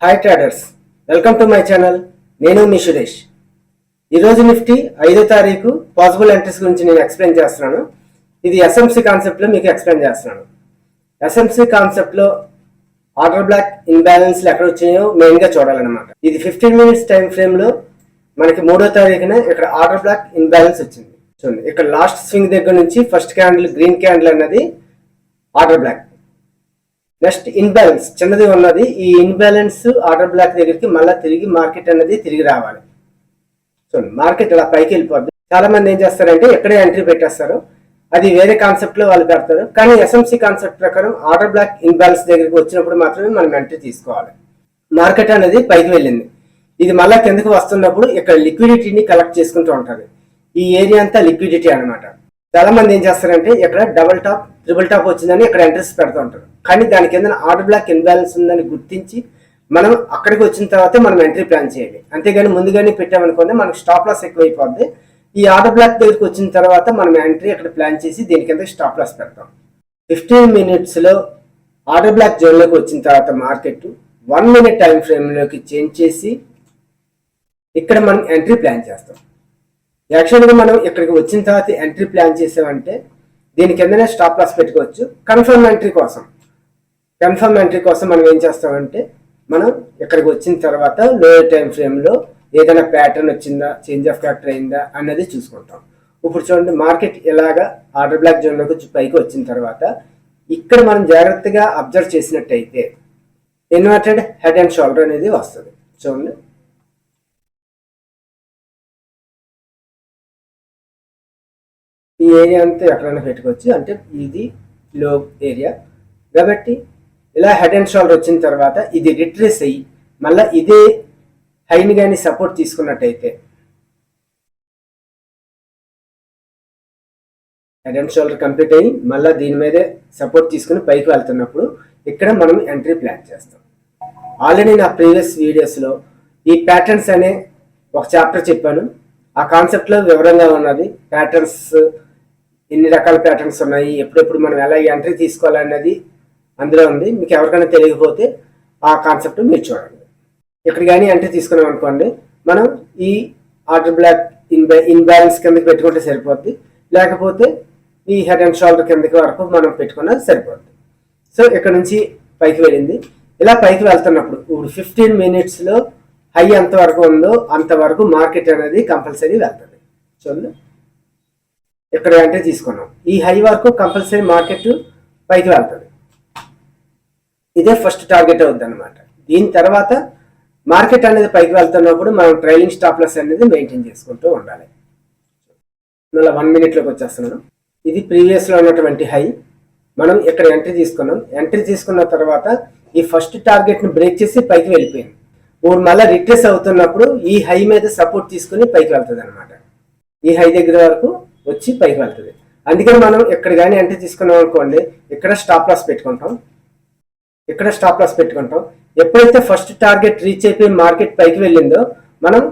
Hi traders, welcome to my channel. నేను మీ సురేష్. ఈరోజు Nifty 5వ తారీఖు పాసిబుల్ ఎంట్రీస్ గురించి నేను ఎక్స్ప్లెయిన్ చేస్తున్నాను. ఇది ఎస్ఎంసి కాన్సెప్ట్లో మీకు ఎక్స్ప్లెయిన్ చేస్తున్నాను. ఎస్ఎంసి కాన్సెప్ట్లో ఆర్డర్ బ్లాక్ ఇన్బ్యాలెన్స్లు ఎక్కడ వచ్చినాయో మెయిన్గా చూడాలన్నమాట. ఇది 15 మినిట్స్ టైం ఫ్రేమ్లో మనకి 3వ తారీఖున ఇక్కడ ఆర్డర్ బ్లాక్ ఇన్బ్యాలెన్స్ వచ్చింది. చూడండి, ఇక్కడ లాస్ట్ స్వింగ్ దగ్గర నుంచి ఫస్ట్ క్యాండిల్ గ్రీన్ క్యాండిల్ అన్నది ఆర్డర్ బ్లాక్. నెక్స్ట్ ఇన్బ్యాలెన్స్ చిన్నది ఉన్నది. ఈ ఇన్బ్యాలెన్స్ ఆర్డర్ బ్లాక్ దగ్గరికి మళ్ళీ తిరిగి మార్కెట్ అనేది తిరిగి రావాలి. చూడండి, మార్కెట్ ఇలా పైకి వెళ్ళిపోద్ది. చాలా మంది ఏం చేస్తారంటే ఎక్కడే ఎంట్రీ పెట్టేస్తారు, అది వేరే కాన్సెప్ట్ లో వాళ్ళు పెడతారు. కానీ ఎస్ఎంసి కాన్సెప్ట్ ప్రకారం ఆర్డర్ బ్లాక్ ఇన్బ్యాలెన్స్ దగ్గరికి వచ్చినప్పుడు మాత్రమే మనం ఎంట్రీ తీసుకోవాలి. మార్కెట్ అనేది పైకి వెళ్ళింది, ఇది మళ్ళీ కిందకి వస్తున్నప్పుడు ఇక్కడ లిక్విడిటీని కలెక్ట్ చేసుకుంటూ ఉంటారు. ఈ ఏరియా అంతా లిక్విడిటీ అనమాట. చాలా మంది ఏం చేస్తారంటే ఇక్కడ డబుల్ టాప్ ట్రిపుల్ టాప్ వచ్చిందని ఇక్కడ ఎంట్రీస్ పెడుతూ ఉంటారు. కానీ దాని కింద ఆర్డర్ బ్లాక్ ఇన్బ్యాలెన్స్ ఉందని గుర్తించి మనం అక్కడికి వచ్చిన తర్వాతే మనం ఎంట్రీ ప్లాన్ చేయాలి. అంతేగాని ముందుగానే పెట్టామనుకోండి మనకు స్టాప్ లాస్ ఎక్కువైపోద్ది. ఈ ఆర్డర్ బ్లాక్ దగ్గరికి వచ్చిన తర్వాత మనం ఎంట్రీ అక్కడ ప్లాన్ చేసి దీని కింద స్టాప్ లాస్ పెడతాం. 15 మినిట్స్లో ఆర్డర్ బ్లాక్ జోన్లోకి వచ్చిన తర్వాత మార్కెట్ 1 మినిట్ టైం ఫ్రేమ్లోకి చేంజ్ చేసి ఇక్కడ మనం ఎంట్రీ ప్లాన్ చేస్తాం. యాక్చువల్గా మనం ఇక్కడికి వచ్చిన తర్వాత ఎంట్రీ ప్లాన్ చేసామంటే దీని కిందనే స్టాప్ లాస్ పెట్టుకోవచ్చు. కన్ఫర్మ్ ఎంట్రీ కోసం మనం ఏం చేస్తామంటే మనం ఇక్కడికి వచ్చిన తర్వాత లోయర్ టైం ఫ్రేమ్లో ఏదైనా ప్యాటర్న్ వచ్చిందా, చేంజ్ ఆఫ్ ఫ్యాక్టర్ అయిందా అన్నది చూసుకుంటాం. ఇప్పుడు చూడండి, మార్కెట్ ఇలాగా ఆర్డర్ బ్లాక్ జోన్లోకి పైకి వచ్చిన తర్వాత ఇక్కడ మనం జాగ్రత్తగా అబ్జర్వ్ చేసినట్టయితే ఇన్వర్టెడ్ హెడ్ అండ్ షోల్డర్ అనేది వస్తుంది. చూడండి, ఈ ఏరియా అంతా ఎక్కడైనా పెట్టుకోవచ్చు, అంటే ఇది లో ఏరియా కాబట్టి ఇలా హెడ్ అండ్ షోల్డర్ వచ్చిన తర్వాత ఇది రిట్రేస్ అయ్యి మళ్ళీ ఇదే హైని కానీ సపోర్ట్ తీసుకున్నట్టయితే హెడ్ అండ్ షోల్డర్ కంప్లీట్ అయ్యి మళ్ళీ దీని మీదే సపోర్ట్ తీసుకుని పైకి వెళ్తున్నప్పుడు ఇక్కడ మనం ఎంట్రీ ప్లాన్ చేస్తాం. ఆల్రెడీ నా ప్రీవియస్ వీడియోస్లో ఈ ప్యాటర్న్స్ అనే ఒక చాప్టర్ చెప్పాను. ఆ కాన్సెప్ట్లో వివరంగా ఉన్నది. ప్యాటర్న్స్ ఎన్ని రకాల ప్యాటర్న్స్ ఉన్నాయి, ఎప్పుడెప్పుడు మనం ఎలా ఎంట్రీ తీసుకోవాలన్నది అందులో ఉంది. మీకు ఎవరికైనా తెలియకపోతే ఆ కాన్సెప్ట్ మీరు చూడండి. ఇక్కడ కానీ ఎంట్రీ తీసుకున్నాం అనుకోండి, మనం ఈ ఆర్డర్ బ్లాక్ ఇన్బ్యాలెన్స్ కిందకి పెట్టుకుంటే సరిపోద్ది, లేకపోతే ఈ హెడ్ అండ్ షోల్డర్ కిందకి వరకు మనం పెట్టుకున్నా సరిపోద్ది. సో ఇక్కడ నుంచి పైకి వెళ్ళింది. ఇలా పైకి వెళ్తున్నప్పుడు ఇప్పుడు 15 మినిట్స్లో హై ఎంతవరకు ఉందో అంతవరకు మార్కెట్ అనేది కంపల్సరీ వెళ్తుంది. చూడండి, ఇక్కడ ఎంట్రీ తీసుకున్నాం. ఈ హై వరకు కంపల్సరీ మార్కెట్ పైకి వెళ్తుంది. ఇదే ఫస్ట్ టార్గెట్ అవుద్ది అనమాట. దీని తర్వాత మార్కెట్ అనేది పైకి వెళ్తున్నప్పుడు మనం ట్రైలింగ్ స్టాప్ లాస్ అనేది మెయింటైన్ చేసుకుంటూ ఉండాలి. మళ్ళీ 1 మినిట్లోకి వచ్చేస్తున్నాను. ఇది ప్రీవియస్లో ఉన్నటువంటి హై. మనం ఇక్కడ ఎంట్రీ తీసుకున్నాం. ఎంట్రీ తీసుకున్న తర్వాత ఈ ఫస్ట్ టార్గెట్ని బ్రేక్ చేసి పైకి వెళ్ళిపోయింది. ఇప్పుడు మళ్ళీ రిట్రేస్ అవుతున్నప్పుడు ఈ హై మీద సపోర్ట్ తీసుకుని పైకి వెళ్తుంది అనమాట. ఈ హై దగ్గర వరకు వచ్చి పైకి వెళ్తుంది. అందుకని మనం ఇక్కడ కానీ ఎంట్రీ తీసుకున్నాం అనుకోండి, ఇక్కడ స్టాప్ లాస్ పెట్టుకుంటాం. ఎప్పుడైతే ఫస్ట్ టార్గెట్ రీచ్ అయిపోయి మార్కెట్ పైకి వెళ్ళిందో మనం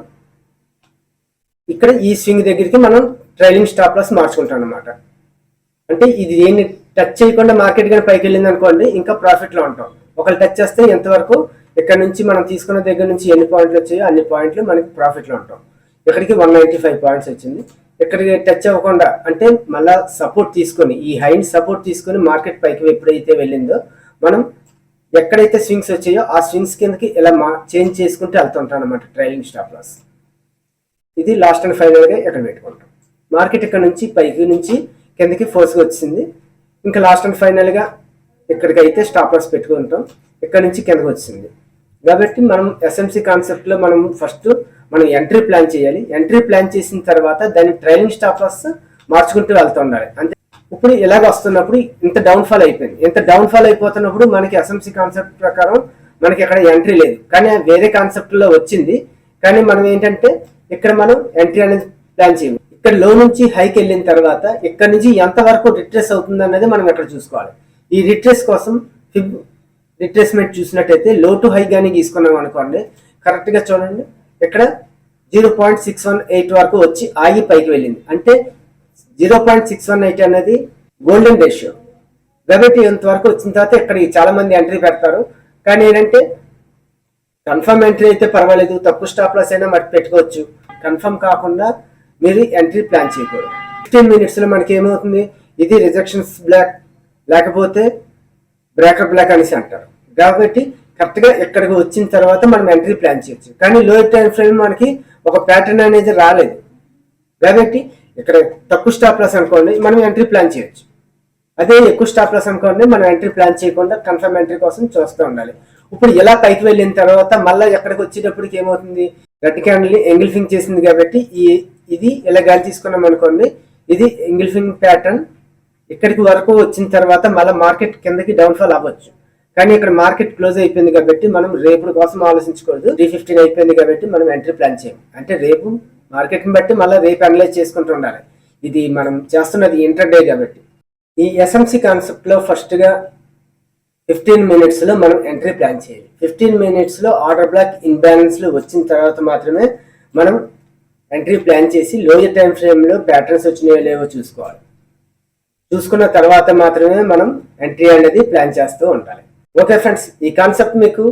ఇక్కడ ఈ స్వింగ్ దగ్గరికి మనం ట్రైలింగ్ స్టాప్ లాస్ మార్చుకుంటాం అనమాట. అంటే ఇది దేన్ని టచ్ చేయకుండా మార్కెట్ కానీ పైకి వెళ్ళింది అనుకోండి, ఇంకా ప్రాఫిట్లో ఉంటాం. ఒకళ్ళు టచ్ చేస్తే ఎంతవరకు ఇక్కడ నుంచి మనం తీసుకున్న దగ్గర నుంచి ఎన్ని పాయింట్లు వచ్చాయో అన్ని పాయింట్లు మనకి ప్రాఫిట్లో ఉంటాం. ఇక్కడికి 195 పాయింట్స్ వచ్చింది. ఇక్కడికి టచ్ అవ్వకుండా అంటే మళ్ళీ సపోర్ట్ తీసుకొని ఈ హైని సపోర్ట్ తీసుకొని మార్కెట్ పైకి ఎప్పుడైతే వెళ్ళిందో మనం ఎక్కడైతే స్వింగ్స్ వచ్చాయో ఆ స్వింగ్స్ కిందకి ఇలా చేంజ్ చేసుకుంటూ వెళ్తుంటాం అనమాట ట్రైలింగ్ స్టాప్ లాస్. ఇది లాస్ట్ అండ్ ఫైనల్గా ఇక్కడ పెట్టుకుంటాం. మార్కెట్ ఇక్కడ నుంచి పైకి నుంచి కిందకి ఫోర్స్గా వచ్చింది. ఇంకా లాస్ట్ అండ్ ఫైనల్గా ఇక్కడికి అయితే స్టాప్ లాస్ పెట్టుకుంటాం. ఇక్కడ నుంచి కిందకి వచ్చింది కాబట్టి మనం ఎస్ఎంసి కాన్సెప్ట్లో మనం ఎంట్రీ ప్లాన్ చేయాలి. ఎంట్రీ ప్లాన్ చేసిన తర్వాత దాన్ని ట్రైలింగ్ స్టాప్ లాస్ మార్చుకుంటూ వెళ్తూ ఉండాలి. అంతే. ఇప్పుడు ఇలాగ వస్తున్నప్పుడు ఇంత డౌన్ఫాల్ అయిపోయింది. ఇంత డౌన్ఫాల్ అయిపోతున్నప్పుడు మనకి ఎస్ఎంసి కాన్సెప్ట్ ప్రకారం మనకి ఎక్కడ ఎంట్రీ లేదు, కానీ వేరే కాన్సెప్ట్లో వచ్చింది. కానీ మనం ఏంటంటే ఇక్కడ మనం ఎంట్రీ అనేది ప్లాన్ చేయాలి. ఇక్కడ లో నుంచి హైకి వెళ్ళిన తర్వాత ఇక్కడ నుంచి ఎంతవరకు రిట్రేస్ అవుతుంది అన్నది మనం ఇక్కడ చూసుకోవాలి. ఈ రిట్రేస్ కోసం రిట్రేస్మెంట్ చూసినట్టయితే లో టు హై కానీ తీసుకున్నాం అనుకోండి, కరెక్ట్గా చూడండి, ఇక్కడ 0.618 వరకు వచ్చి ఆగి పైకి వెళ్ళింది. అంటే 0.618 అనేది గోల్డెన్ రేషియో. కాబట్టి ఇంతవరకు వచ్చిన తర్వాత ఇక్కడ చాలా మంది ఎంట్రీ పెడతారు. కానీ ఏంటంటే కన్ఫర్మ్ ఎంట్రీ అయితే పర్వాలేదు, తక్కువ స్టాప్ లాస్ అయినా మట్టి పెట్టుకోవచ్చు. కన్ఫర్మ్ కాకుండా మీరు ఎంట్రీ ప్లాన్ చేయకూడదు. 15 minutes లో మనకి ఏమవుతుంది, ఇది రిజెక్షన్స్ బ్లాక్ లేకపోతే బ్రేకర్ బ్లాక్ అనేసి అంటారు. కాబట్టి కరెక్ట్గా ఇక్కడికి వచ్చిన తర్వాత మనం ఎంట్రీ ప్లాన్ చేయొచ్చు. కానీ లోయర్ టైం ఫ్రేమ్ మనకి ఒక ప్యాటర్న్ అనేది రాలేదు కాబట్టి ఇక్కడ తక్కువ స్టాప్ లాస్ అనుకోండి మనం ఎంట్రీ ప్లాన్ చేయొచ్చు. అదే ఎక్కువ స్టాప్ లాస్ అనుకోండి మనం ఎంట్రీ ప్లాన్ చేయకుండా కన్ఫర్మ్ ఎంట్రీ కోసం చూస్తూ ఉండాలి. ఇప్పుడు ఇలా పైకి వెళ్ళిన తర్వాత మళ్ళీ ఎక్కడికి వచ్చేటప్పటికి ఏమవుతుంది, రెడ్ క్యాండిల్ ఎంగిల్ఫింగ్ చేసింది కాబట్టి ఇది ఇలా గాలి తీసుకున్నాం అనుకోండి, ఇది ఎంగిల్ఫింగ్ ప్యాటర్న్ ఇక్కడికి వరకు వచ్చిన తర్వాత మళ్ళీ మార్కెట్ కిందకి డౌన్ఫాల్ అవ్వచ్చు. కానీ ఇక్కడ మార్కెట్ క్లోజ్ అయిపోయింది కాబట్టి మనం రేపు కోసం ఆలోచించకూడదు. 315 అయిపోయింది కాబట్టి మనం ఎంట్రీ ప్లాన్ చేయం. అంటే రేపు మార్కెట్ని బట్టి మళ్ళీ రేపు అనలైజ్ చేసుకుంటూ ఉండాలి. ఇది మనం చేస్తున్నది ఇంటర్డే కాబట్టి. ఈ ఎస్ఎంసి కాన్సెప్ట్లో ఫస్ట్గా 15 minutes లో మనం ఎంట్రీ ప్లాన్ చేయాలి. 15 minutes లో ఆర్డర్ బ్లాక్ ఇన్బ్యాలెన్స్లో వచ్చిన తర్వాత మాత్రమే మనం ఎంట్రీ ప్లాన్ చేసి లోయర్ టైం ఫ్రేమ్లో ప్యాటర్న్స్ వచ్చినాయో లేవో చూసుకోవాలి. చూసుకున్న తర్వాత మాత్రమే మనం ఎంట్రీ అనేది ప్లాన్ చేస్తూ ఉండాలి. ఓకే ఫ్రెండ్స్, ఈ కాన్సెప్ట్ మీకు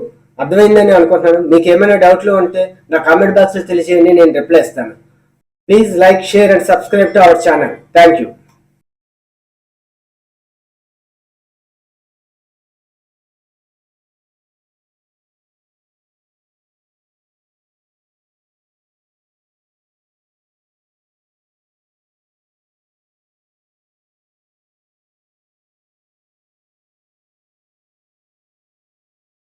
అర్థమైందని అనుకుంటున్నాను. మీకు ఏమైనా డౌట్లు ఉంటే నా కామెంట్ బాక్స్లో తెలియజేయండి, నేను రిప్లై ఇస్తాను. Please like, share and subscribe to our channel. Thank you.